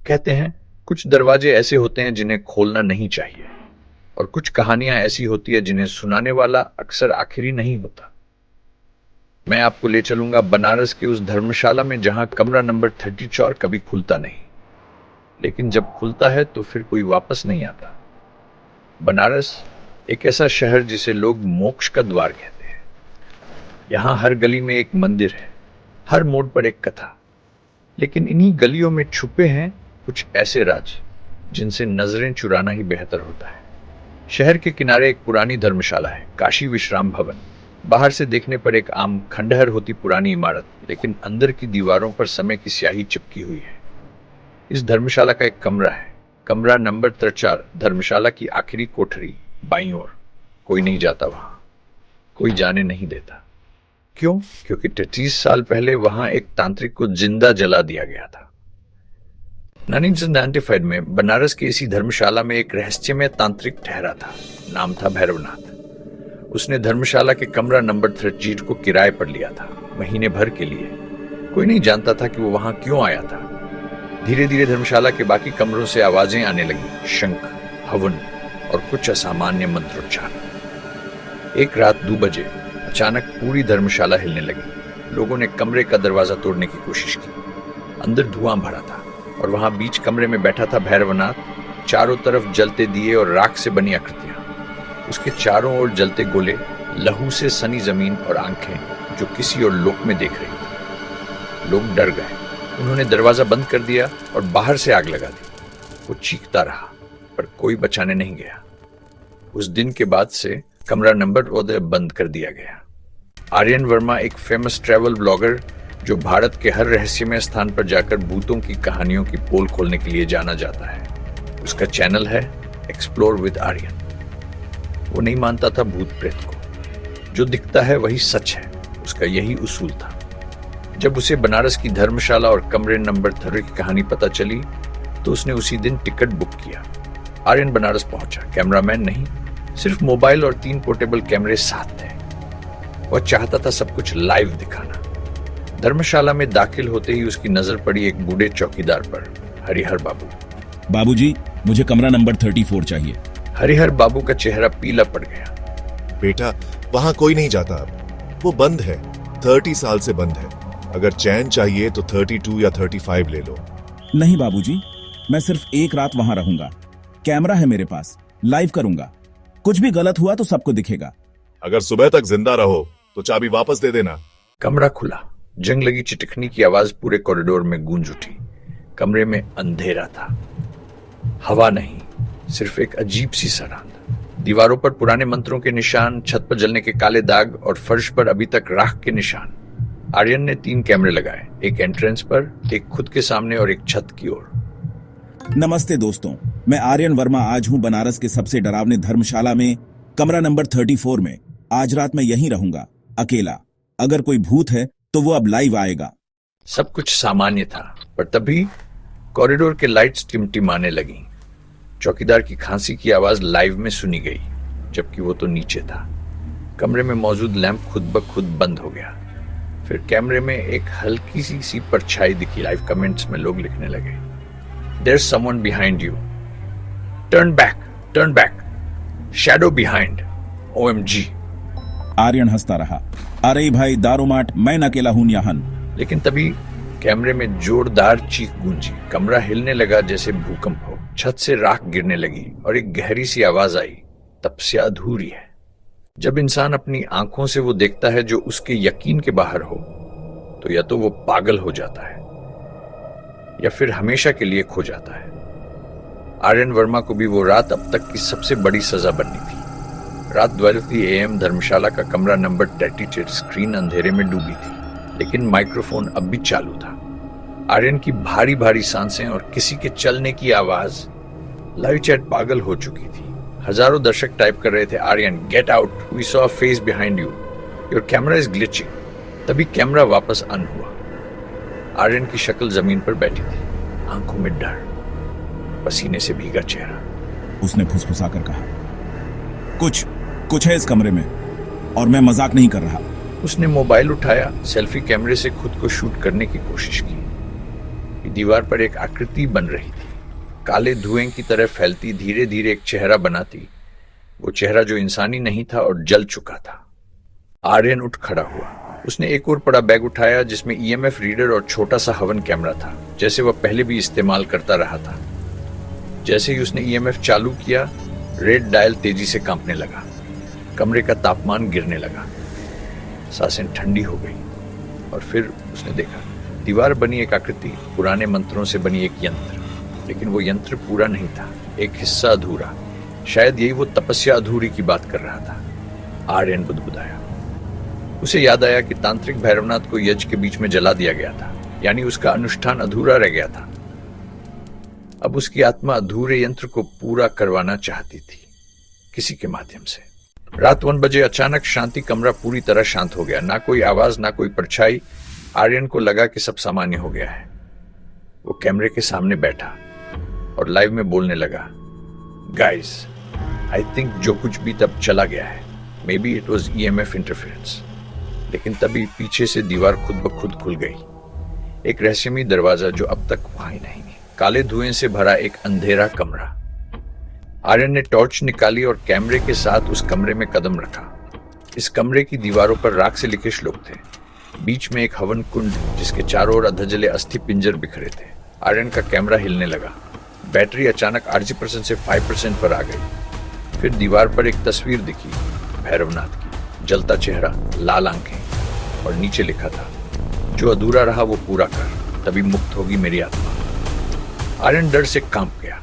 कहते हैं कुछ दरवाजे ऐसे होते हैं जिन्हें खोलना नहीं चाहिए, और कुछ कहानियां ऐसी होती है जिन्हें सुनाने वाला अक्सर आखिरी नहीं होता। मैं आपको ले चलूंगा बनारस के उस धर्मशाला में जहां कमरा नंबर 34 कभी खुलता नहीं, लेकिन जब खुलता है तो फिर कोई वापस नहीं आता। बनारस एक ऐसा शहर जिसे लोग मोक्ष का द्वार कहते हैं। यहाँ हर गली में एक मंदिर है, हर मोड़ पर एक कथा, लेकिन इन्हीं गलियों में छुपे हैं कुछ ऐसे राज जिनसे नजरें चुराना ही बेहतर होता है। शहर के किनारे एक पुरानी धर्मशाला है, काशी विश्राम भवन। बाहर से देखने पर एक आम खंडहर होती पुरानी इमारत, लेकिन अंदर की दीवारों पर समय की स्याही चिपकी हुई है। इस धर्मशाला का एक कमरा है, कमरा नंबर 34, धर्मशाला की आखिरी कोठरी, बाईं ओर। कोई नहीं जाता वहां, कोई जाने नहीं देता। क्यों? क्योंकि 33 साल पहले वहां एक तांत्रिक को जिंदा जला दिया गया था। 1995 में बनारस की इसी धर्मशाला में एक रहस्यमय तांत्रिक ठहरा था। नाम था भैरवनाथ। उसने धर्मशाला के कमरा नंबर 38 को किराए पर लिया था, महीने भर के लिए। कोई नहीं जानता था कि वो वहां क्यों आया था। धीरे धीरे धर्मशाला के बाकी कमरों से आवाजें आने लगी, शंख, हवन और कुछ असामान्य मंत्रोच्चार। एक रात 2 बजे अचानक पूरी धर्मशाला हिलने लगी। लोगों ने कमरे का दरवाजा तोड़ने की कोशिश की। अंदर धुआं भरा था और वहां बीच कमरे में बैठा था भैरवनाथ। चारों तरफ जलते दिए और राख से बनी आकृतियां, उसके चारों ओर जलते गोले, लहू से सनी जमीन और आंखें जो किसी और लोक में देख रही थी। लोग डर गए। उन्होंने दरवाजा बंद कर दिया और बाहर से आग लगा दी। वो चीखता रहा, पर कोई बचाने नहीं गया। उस दिन के बाद से कमरा नंबर 14 बंद कर दिया गया। आर्यन वर्मा एक फेमस ट्रैवल ब्लॉगर जो भारत के हर रहस्यमय स्थान पर जाकर भूतों की कहानियों की पोल खोलने के लिए जाना जाता है। उसका चैनल है एक्सप्लोर विद आर्यन। वो नहीं मानता था भूत प्रेत को, जो दिखता है वही सच है। उसका यही उसूल था। जब उसे बनारस की धर्मशाला और कमरे नंबर 30 की कहानी पता चली तो उसने उसी दिन टिकट बुक किया। आर्यन बनारस पहुंचा, कैमरामैन नहीं, सिर्फ मोबाइल और 3 पोर्टेबल कैमरे साथ थे। वह चाहता था सब कुछ लाइव दिखाना। धर्मशाला में दाखिल होते ही उसकी नजर पड़ी एक बूढ़े चौकीदार पर, हरिहर बाबू। बाबूजी, मुझे कमरा नंबर 34 चाहिए। हरिहर बाबू का चेहरा पीला पड़ गया। बेटा, वहां कोई नहीं जाता अब, वो बंद है। 30 साल से बंद है। अगर चैन चाहिए तो 32 या 35 ले लो। नहीं बाबूजी, मैं सिर्फ एक रात वहां रहूंगा। कैमरा है मेरे पास, लाइव करूंगा। कुछ भी गलत हुआ तो सबको दिखेगा। अगर सुबह तक जिंदा रहो तो चाबी वापस दे देना। कमरा खुला। जंग लगी चिटकनी की आवाज पूरे कॉरिडोर में गूंज उठी। कमरे में अंधेरा था, हवा नहीं, सिर्फ एक अजीब सी सरांद। दीवारों पर पुराने मंत्रों के निशान, छत पर जलने के काले दाग और फर्श पर अभी तक राख के निशान। आर्यन ने 3 कैमरे लगाए, एक एंट्रेंस पर, एक खुद के सामने और एक छत की ओर। नमस्ते दोस्तों, मैं आर्यन वर्मा आज हूं बनारस के सबसे डरावने धर्मशाला में, कमरा नंबर 34 में। आज रात मैं यहीं रहूंगा, अकेला। अगर कोई भूत है तो वो अब लाइव आएगा। सब कुछ सामान्य था, पर तभी कॉरिडोर के लाइट्स टिमटिमाने लगी। चौकीदार की खांसी की आवाज लाइव में सुनी गई, जबकि वो तो नीचे था। कमरे में मौजूद लैंप खुद ब खुद बंद हो गया। फिर कैमरे में एक हल्की सी परछाई दिखी। लाइव कमेंट्स में लोग लिखने लगे, There's someone behind you. Turn back, turn back. Shadow behind. OMG. Aryan हंसता रहा। अरे भाई दारोमाट, मैं न अकेला हूं यहाँ। लेकिन तभी कैमरे में जोरदार चीख गूंजी। कमरा हिलने लगा जैसे भूकंप हो। छत से राख गिरने लगी और एक गहरी सी आवाज आई, तपस्या अधूरी है। जब इंसान अपनी आंखों से वो देखता है जो उसके यकीन के बाहर हो, तो या तो वो पागल हो जाता है या फिर हमेशा के लिए खो जाता है। आर्यन वर्मा को भी वो रात अब तक की सबसे बड़ी सजा बननी थी। रात 12 AM धर्मशाला का कमरा नंबर 38, स्क्रीन अंधेरे में डूबी थी, लेकिन माइक्रोफोन अब भी चालू था। आर्यन की भारी भारी सांसें और किसी के चलने की आवाज। लाइव चैट पागल हो चुकी थी। हजारों दर्शक टाइप कर रहे थे, Aryan get out, we saw a face behind you, your camera is glitching. तभी कैमरा वापस ऑन हुआ। आर्यन की शक्ल जमीन पर बैठी थी, आंखों में डर, पसीने से भीगा चेहरा। उसने फुसफुसाकर कहा, कुछ है इस कमरे में, और मैं मजाक नहीं कर रहा। उसने मोबाइल उठाया, सेल्फी कैमरे से खुद को शूट करने की कोशिश की। कि दीवार पर एक आकृति बन रही थी, काले धुएं की तरह फैलती, धीरे धीरे एक चेहरा बनाती। वो चेहरा जो इंसानी नहीं था और जल चुका था। आर्यन उठ खड़ा हुआ। उसने एक और बड़ा बैग उठाया जिसमें ईएमएफ रीडर और छोटा सा हवन कैमरा था, जैसे वह पहले भी इस्तेमाल करता रहा था। जैसे ही उसने ईएमएफ चालू किया, रेड डायल तेजी से कांपने लगा। कमरे का तापमान गिरने लगा। सांसें ठंडी हो गई और फिर उसने देखा दीवार बनी एक आकृति, पुराने मंत्रों से बनी एक यंत्र। लेकिन वो यंत्र पूरा नहीं था, एक हिस्सा अधूरा। शायद यही वो तपस्या अधूरी की बात कर रहा था। आर्यन बुदबुदाया। उसे याद आया कि तांत्रिक भैरवनाथ को यज्ञ के बीच में जला दिया गया था, यानी उसका अनुष्ठान अधूरा रह गया था। अब उसकी आत्मा अधूरे यंत्र को पूरा करवाना चाहती थी, किसी के माध्यम से। रात 1 बजे अचानक शांति, कमरा पूरी तरह शांत हो गया। ना कोई आवाज, ना कोई परछाई। आर्यन को लगा कि सब सामान्य हो गया है। वो कैमरे के सामने बैठा और लाइव में बोलने लगा, गाइस, आई थिंक जो कुछ भी तब चला गया है, may be it was EMF interference. लेकिन तभी पीछे से दीवार खुद ब खुद खुल गई। एक रहस्यमयी दरवाजा जो अब तक वहां ही नहीं है। काले धुएं से भरा एक अंधेरा कमरा। आर्यन ने टॉर्च निकाली और कैमरे के साथ उस कमरे में कदम रखा। इस कमरे की दीवारों पर राख से लिखे श्लोक थे। बीच में एक हवन कुंड जिसके चारों ओर अधजले अस्थि पिंजर बिखरे थे। आर्यन का कैमरा हिलने लगा। बैटरी अचानक 80% से 5% पर आ गई। फिर दीवार पर एक तस्वीर दिखी, भैरवनाथ की। जलता चेहरा, लाल आंखें, और नीचे लिखा था, जो अधूरा रहा वो पूरा कर, तभी मुक्त होगी मेरी आत्मा। आर्यन डर से कांप गया।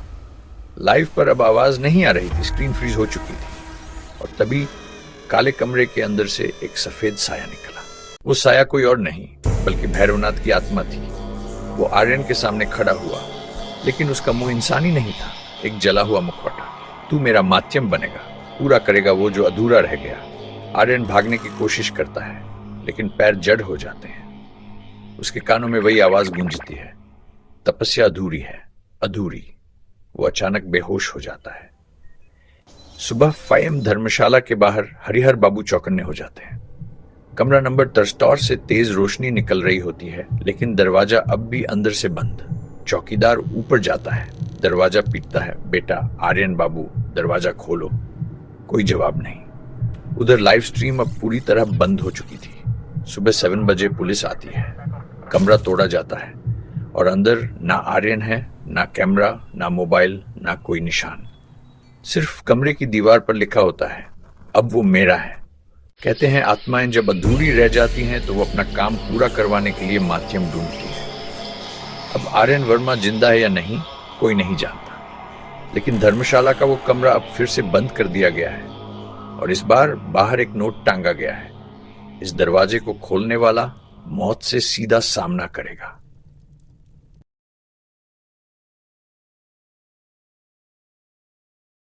लाइव पर अब आवाज नहीं आ रही थी, स्क्रीन फ्रीज हो चुकी थी। और तभी काले कमरे के अंदर से एक सफेद साया निकला। वो साया कोई और नहीं बल्कि भैरवनाथ की आत्मा थी। वो आर्यन के सामने खड़ा हुआ, लेकिन उसका मुंह इंसानी नहीं था, एक जला हुआ मुखौटा। तू मेरा माध्यम बनेगा, पूरा करेगा वो जो अधूरा रह गया। आर्यन भागने की कोशिश करता है, लेकिन पैर जड़ हो जाते हैं। उसके कानों में वही आवाज गूंजती है, तपस्या अधूरी है, अधूरी। वो अचानक बेहोश हो जाता है। सुबह 5 धर्मशाला के बाहर हरिहर बाबू चौकन्ने हो जाते हैं। कमरा नंबर 13 से तेज रोशनी निकल रही होती है, लेकिन दरवाजा अब भी अंदर से बंद। चौकीदार ऊपर जाता है, दरवाजा पीटता है, बेटा आर्यन बाबू, दरवाजा खोलो। कोई जवाब नहीं। उधर लाइव स्ट्रीम अब पूरी तरह बंद हो चुकी थी। सुबह 7 बजे पुलिस आती है। कमरा तोड़ा जाता है और अंदर ना आर्यन है, ना कैमरा, ना मोबाइल, ना कोई निशान। सिर्फ कमरे की दीवार पर लिखा होता है, अब वो मेरा है। कहते हैं आत्माएं जब अधूरी रह जाती हैं तो वो अपना काम पूरा करवाने के लिए माध्यम ढूंढती है। अब आर्यन वर्मा जिंदा है या नहीं, कोई नहीं जानता। लेकिन धर्मशाला का वो कमरा अब फिर से बंद कर दिया गया है और इस बार बाहर एक नोट टांगा गया है, इस दरवाजे को खोलने वाला मौत से सीधा सामना करेगा।